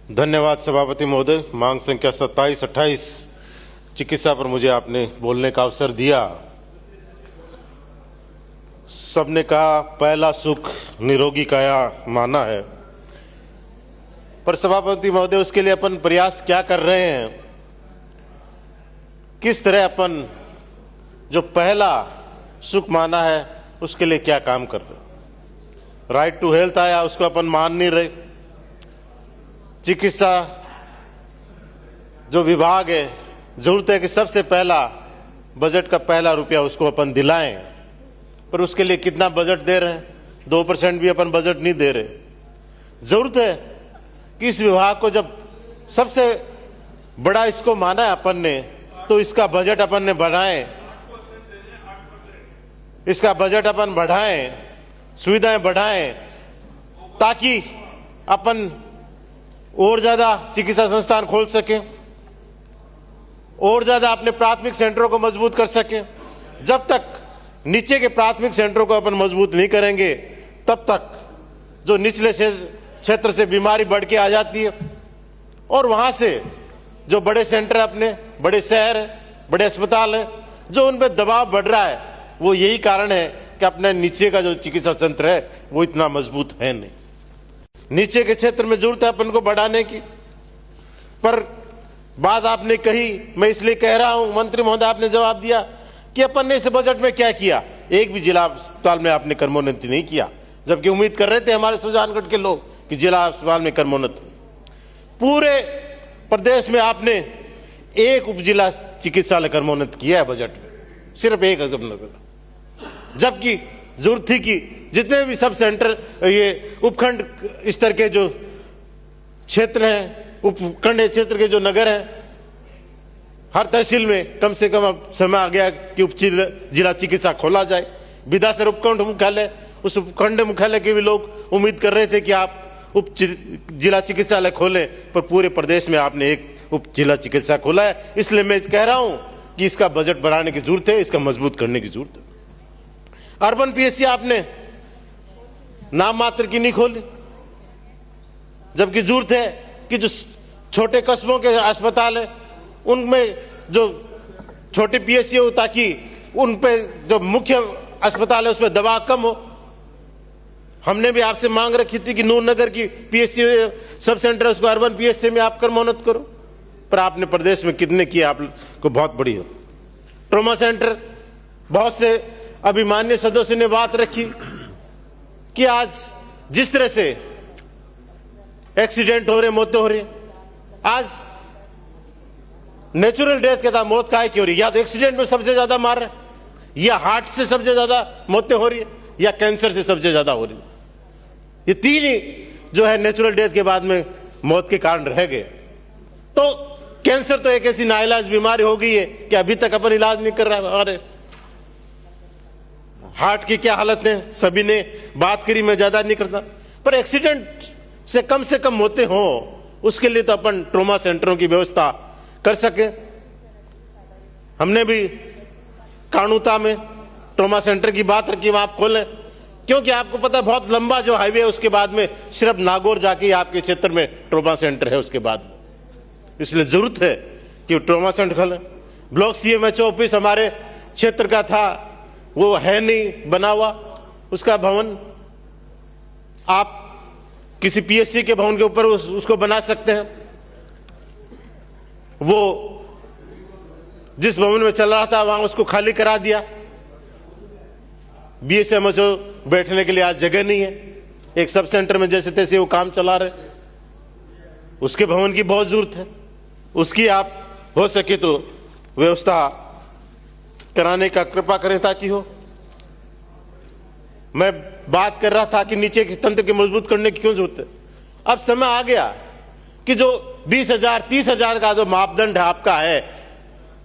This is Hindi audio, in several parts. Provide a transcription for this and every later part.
धन्यवाद सभापति महोदय। मांग संख्या 27-28 चिकित्सा पर मुझे आपने बोलने का अवसर दिया। सबने कहा पहला सुख निरोगी काया माना है, पर सभापति महोदय उसके लिए अपन प्रयास क्या कर रहे हैं, किस तरह अपन जो पहला सुख माना है उसके लिए क्या काम कर रहे हैं। राइट टू हेल्थ आया, उसको अपन मान नहीं रहे। चिकित्सा जो विभाग है, जरूरत है कि सबसे पहला बजट का पहला रुपया उसको अपन दिलाएं, पर उसके लिए कितना बजट दे रहे हैं? 2% भी अपन बजट नहीं दे रहे। जरूरत है कि इस विभाग को जब सबसे बड़ा इसको माना है अपन ने, तो इसका बजट अपन ने बढ़ाएं, इसका बजट अपन बढ़ाएं, सुविधाएं बढ़ाएं, ताकि अपन और ज्यादा चिकित्सा संस्थान खोल सकें, और ज्यादा अपने प्राथमिक सेंटरों को मजबूत कर सकें। जब तक नीचे के प्राथमिक सेंटरों को अपन मजबूत नहीं करेंगे, तब तक जो निचले क्षेत्र से बीमारी बढ़ के आ जाती है, और वहां से जो बड़े सेंटर अपने बड़े शहर है, बड़े अस्पताल है, जो उन पर दबाव बढ़ रहा है, वो यही कारण है कि अपने नीचे का जो चिकित्सा तंत्र है वो इतना मजबूत है नहीं। नीचे के क्षेत्र में जरूरत है अपन को बढ़ाने की, पर बात आपने कही, मैं इसलिए कह रहा हूं, मंत्री महोदय आपने जवाब दिया कि अपन ने इस बजट में क्या किया। एक भी जिला अस्पताल में आपने कर्मोन्नति नहीं किया, जबकि उम्मीद कर रहे थे हमारे सुजानगढ़ के लोग कि जिला अस्पताल में कर्मोन्नति। पूरे प्रदेश में आपने एक उप जिला चिकित्सालय कर्मोन्नत किया है बजट में, सिर्फ एक अजमनगर, जबकि जरूरत थी कि जितने भी सब सेंटर, ये उपखंड स्तर के जो क्षेत्र हैं, उपखंड क्षेत्र के जो नगर हैं, हर तहसील में कम से कम अब समय आ गया कि उप जिला चिकित्सा खोला जाए। विधासर उपखंड मुख्यालय, उस उपखंड मुख्यालय के भी लोग उम्मीद कर रहे थे कि आप उप जिला चिकित्सालय खोलें, पर पूरे प्रदेश में आपने एक उप जिला चिकित्सा खोला है। इसलिए मैं कह रहा हूं कि इसका बजट बढ़ाने की जरूरत है, इसका मजबूत करने की जरूरत है। अर्बन पीएससी आपने नाम मात्र की नहीं खोली, जबकि जरूरत है कि जो छोटे कस्बों के अस्पताल है उनमें जो छोटे पीएससी हो, ताकि उन पे जो मुख्य अस्पताल है उस पर दबाव कम हो। हमने भी आपसे मांग रखी थी कि नूरनगर की पीएससी सब सेंटर उसको अर्बन पीएससी में आप कर्मोन्नत करो, पर आपने प्रदेश में कितने किए आपको बहुत बड़ी हो। ट्रॉमा सेंटर, बहुत से अभिमान्य सदस्यों ने बात रखी कि आज जिस तरह से एक्सीडेंट हो रहे, मौतें हो रही, आज नेचुरल डेथ के साथ मौत काहे की हो रही? या तो एक्सीडेंट में सबसे ज्यादा मार रहे, या हार्ट से सबसे ज्यादा मौतें हो रही है, या कैंसर से सबसे ज्यादा हो रही है। ये तीन ही जो है नेचुरल डेथ के बाद में मौत के कारण रह गए। तो कैंसर तो एक ऐसी नाइलाज बीमारी हो गई है कि अभी तक अपन इलाज नहीं कर रहा। अरे हार्ट की क्या हालत है, सभी ने बात करी, मैं ज्यादा नहीं करता, पर एक्सीडेंट से कम मौतें हो, उसके लिए तो अपन ट्रॉमा सेंटरों की व्यवस्था कर सके। हमने भी कानूता में ट्रॉमा सेंटर की बात रखी, वहां आप खोलें, क्योंकि आपको पता है बहुत लंबा जो हाईवे है उसके बाद में सिर्फ नागौर जाके आपके क्षेत्र में ट्रॉमा सेंटर है उसके बाद में। इसलिए जरूरत है कि ट्रॉमा सेंटर खोलें। ब्लॉक सीएमएचओ ऑफिस हमारे क्षेत्र का था, वो है नहीं बना हुआ, उसका भवन आप किसी पीएससी के भवन के ऊपर उसको बना सकते हैं। वो जिस भवन में चल रहा था वहां उसको खाली करा दिया। बीएसएमएचओ बैठने के लिए आज जगह नहीं है, एक सब सेंटर में जैसे तैसे वो काम चला रहे, उसके भवन की बहुत जरूरत है। उसकी आप हो सके तो व्यवस्था कराने का कृपा करें ताकि हो। मैं बात कर रहा था कि नीचे के तंत्र के मजबूत करने की क्यों जरूरत है। अब समय आ गया कि जो 20,000 30,000 का जो मापदंड है आपका है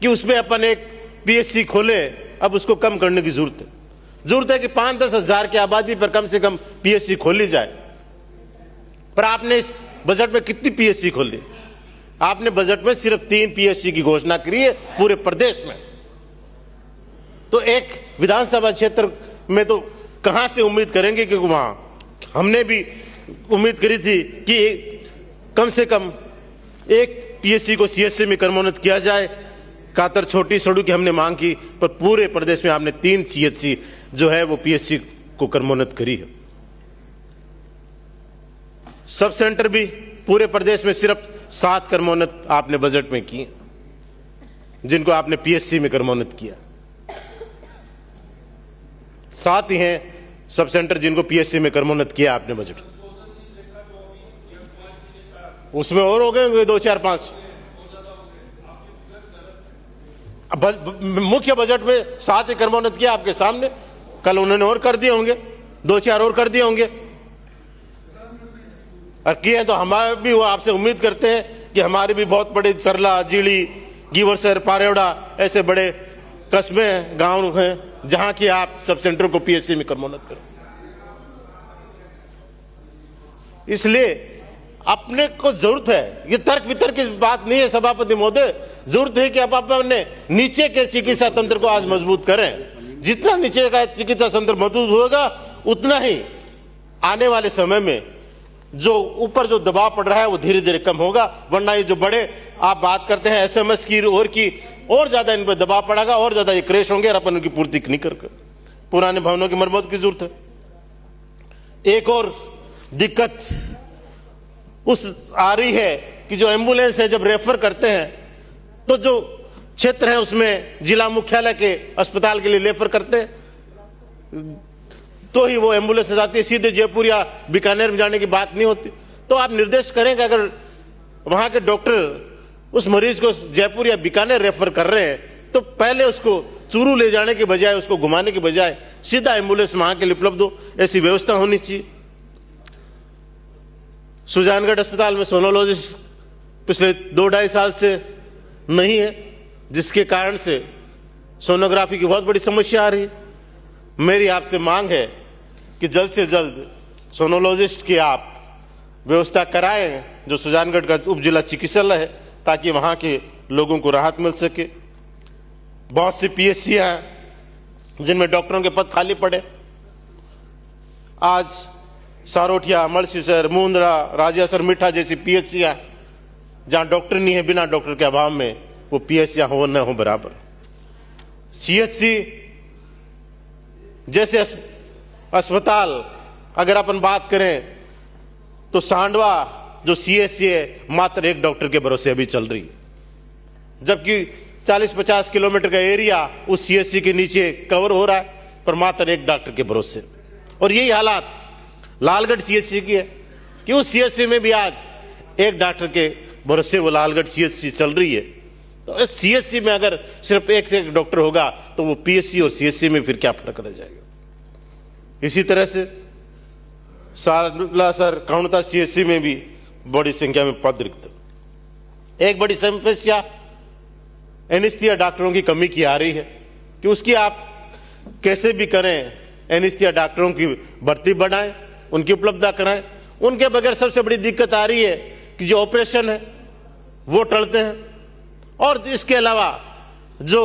कि उसमें अपन एक पीएससी खोले, अब उसको कम करने की जरूरत है। जरूरत है कि 5-10 हजार की आबादी पर कम से कम पीएससी खोली जाए। पर आपने इस बजट में कितनी पीएससी खोली? आपने बजट में सिर्फ 3 पीएससी की घोषणा करी है पूरे प्रदेश में। तो एक विधानसभा क्षेत्र में तो कहां से उम्मीद करेंगे कि वहां हमने भी उम्मीद करी थी कि कम से कम एक पीएससी को सीएससी में क्रमोन्नत किया जाए। कातर छोटी सड़ू की हमने मांग की, पर पूरे प्रदेश में आपने 3 सीएचसी जो है वो पीएससी को क्रमोन्नत करी है। सब सेंटर भी पूरे प्रदेश में सिर्फ 7 क्रमोन्नत आपने बजट में किए, जिनको आपने पीएससी में क्रमोन्नत किया। 7 ही हैं सब सेंटर जिनको पीएससी में क्रमोन्नत किया आपने बजट। उसमें और हो गए 2, 4, 5। मुख्य बजट में 7 ही क्रमोन्नत किया आपके सामने। कल उन्होंने और कर दिए होंगे, 2, 4 और कर दिए होंगे, और किए तो हमारे भी वो आपसे उम्मीद करते हैं कि हमारे भी बहुत बड़े सरला, जीली, गीवरसर, पारेवड़ा ऐसे बड़े कस्बे हैं, गांव हैं, जहां की आप सब सेंटर को पीएससी में क्रमोन्नत करो। इसलिए अपने को जरूरत है, ये तर्क वितर्क की बात नहीं है सभापति महोदय, जरूरत है कि आप अपने नीचे के चिकित्सा तंत्र को आज मजबूत करें। जितना नीचे का चिकित्सा तंत्र मजबूत होगा उतना ही आने वाले समय में जो ऊपर जो दबाव पड़ रहा है वो धीरे धीरे कम होगा। वरना ये जो बड़े आप बात करते हैं एसएमएस की और ज्यादा इन पर दबाव पड़ेगा, और ज्यादा ये क्रेश होंगे और अपन उनकी पूर्ति नहीं कर। पुराने भवनों की मरम्मत की जरूरत है। एक और दिक्कत उस आ रही है कि जो एम्बुलेंस है जब रेफर करते हैं तो जो क्षेत्र है उसमें जिला मुख्यालय के अस्पताल के लिए रेफर करते हैं तो ही वो एम्बुलेंस जाती है, सीधे जयपुर या बीकानेर में जाने की बात नहीं होती। तो आप निर्देश करेंगे अगर वहां के डॉक्टर उस मरीज को जयपुर या बीकानेर रेफर कर रहे हैं तो पहले उसको चूरू ले जाने के बजाय, उसको घुमाने के बजाय सीधा एम्बुलेंस वहां के लिए उपलब्ध हो, ऐसी व्यवस्था होनी चाहिए। सुजानगढ़ अस्पताल में सोनोलॉजिस्ट पिछले 2-2.5 साल से नहीं है, जिसके कारण से सोनोग्राफी की बहुत बड़ी समस्या आ रही है। मेरी आपसे मांग है कि जल्द से जल्द सोनोलॉजिस्ट की आप व्यवस्था कराएं, जो सुजानगढ़ का उप जिला चिकित्सालय है, ताकि वहां के लोगों को राहत मिल सके। बहुत सी पीएससी हैं जिनमें डॉक्टरों के पद खाली पड़े। आज सारोठिया, मलसीसर, मुंद्रा, राजासर, मिठा जैसी पीएससीयां जहां डॉक्टर नहीं है, बिना डॉक्टर के अभाव में वो पीएससीयां हो न हो बराबर। सीएचसी जैसे अस्पताल अगर अपन बात करें तो सांडवा जो सीएचसी है मात्र 1 डॉक्टर के भरोसे अभी चल रही है, जबकि 40-50 किलोमीटर का एरिया उस सीएचसी के नीचे कवर हो रहा है, पर मात्र 1 डॉक्टर के भरोसे। और यही हालात लालगढ़ सीएचसी की है कि उस सीएचसी में भी आज 1 डॉक्टर के भरोसे वो लालगढ़ सीएचसी चल रही है। तो इस सीएचसी में अगर सिर्फ 1 से 1 डॉक्टर होगा तो वो पीएचसी और सीएचसी में फिर क्या फर्क रह जाएगा। इसी तरह से सालासर, काउंता सीएचसी में भी बड़ी संख्या में पद रिक्त। एक बड़ी समस्या एनेस्थीसिया डॉक्टरों की कमी की आ रही है कि उसकी आप कैसे भी करें, एनेस्थीसिया डॉक्टरों की भर्ती बढ़ाएं, उनकी उपलब्धता कराएं। उनके बगैर सबसे बड़ी दिक्कत आ रही है कि जो ऑपरेशन है वो टलते हैं, और इसके अलावा जो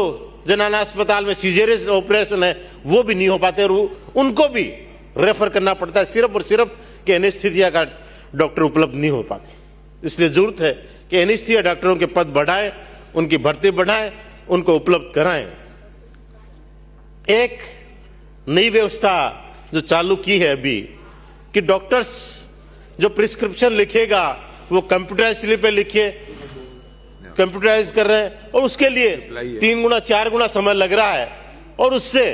जनाना अस्पताल में सीजेरियन ऑपरेशन है वो भी नहीं हो पाते, और उनको भी रेफर करना पड़ता है सिर्फ और सिर्फ कि एनेस्थीसिया का डॉक्टर उपलब्ध नहीं हो पाते। इसलिए जरूरत है कि एनेस्थीसिया डॉक्टरों के पद बढ़ाएं, उनकी भर्ती बढ़ाएं, उनको उपलब्ध कराएं। एक नई व्यवस्था जो चालू की है अभी कि डॉक्टर्स जो प्रिस्क्रिप्शन लिखेगा वो कंप्यूटराइज स्लिप पे लिखे, कंप्यूटराइज कर रहे हैं, और उसके लिए 3 गुना 4 गुना समय लग रहा है, और उससे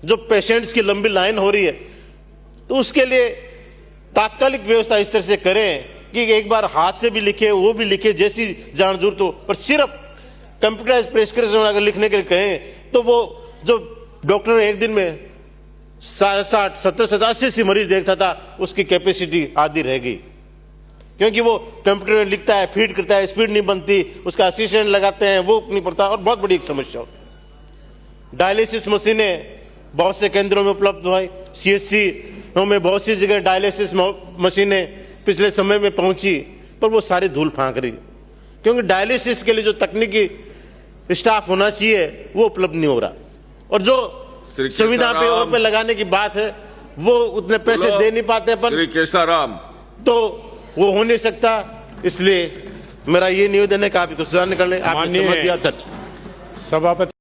जो पेशेंट्स की लंबी लाइन हो रही है, तो उसके लिए तात्कालिक व्यवस्था इस तरह से करें कि एक बार हाथ से भी लिखे, वो भी लिखे जैसी जान जरूरत हो, पर सिर्फ कंप्यूटराइज प्रिस्क्रिप्शन अगर लिखने के लिए कहें तो वो जो डॉक्टर एक दिन में 60, 70, 80 मरीज देखता था, उसकी कैपेसिटी आधी रह गई, क्योंकि वो कंप्यूटर में लिखता है, फीड करता है, स्पीड नहीं बनती, उसका असिस्टेंट लगाते हैं वो नहीं पड़ता, और बहुत बड़ी एक समस्या होती है। डायलिसिस मशीनें बहुत से केंद्रों में उपलब्ध हुई, सीएचसी में बहुत सी जगह डायलिसिस मशीनें पिछले समय में पहुंची, पर वो सारी धूल फांक रही, क्योंकि डायलिसिस के लिए जो तकनीकी स्टाफ होना चाहिए वो उपलब्ध नहीं हो रहा, और जो सुविधा पे लगाने की बात है वो उतने पैसे दे नहीं पाते अपन, श्री केसाराम, तो वो हो नहीं सकता। इसलिए मेरा ये निवेदन है कि आप इसको सुधार निकालें। आपने माननीय समझ दिया। सभापति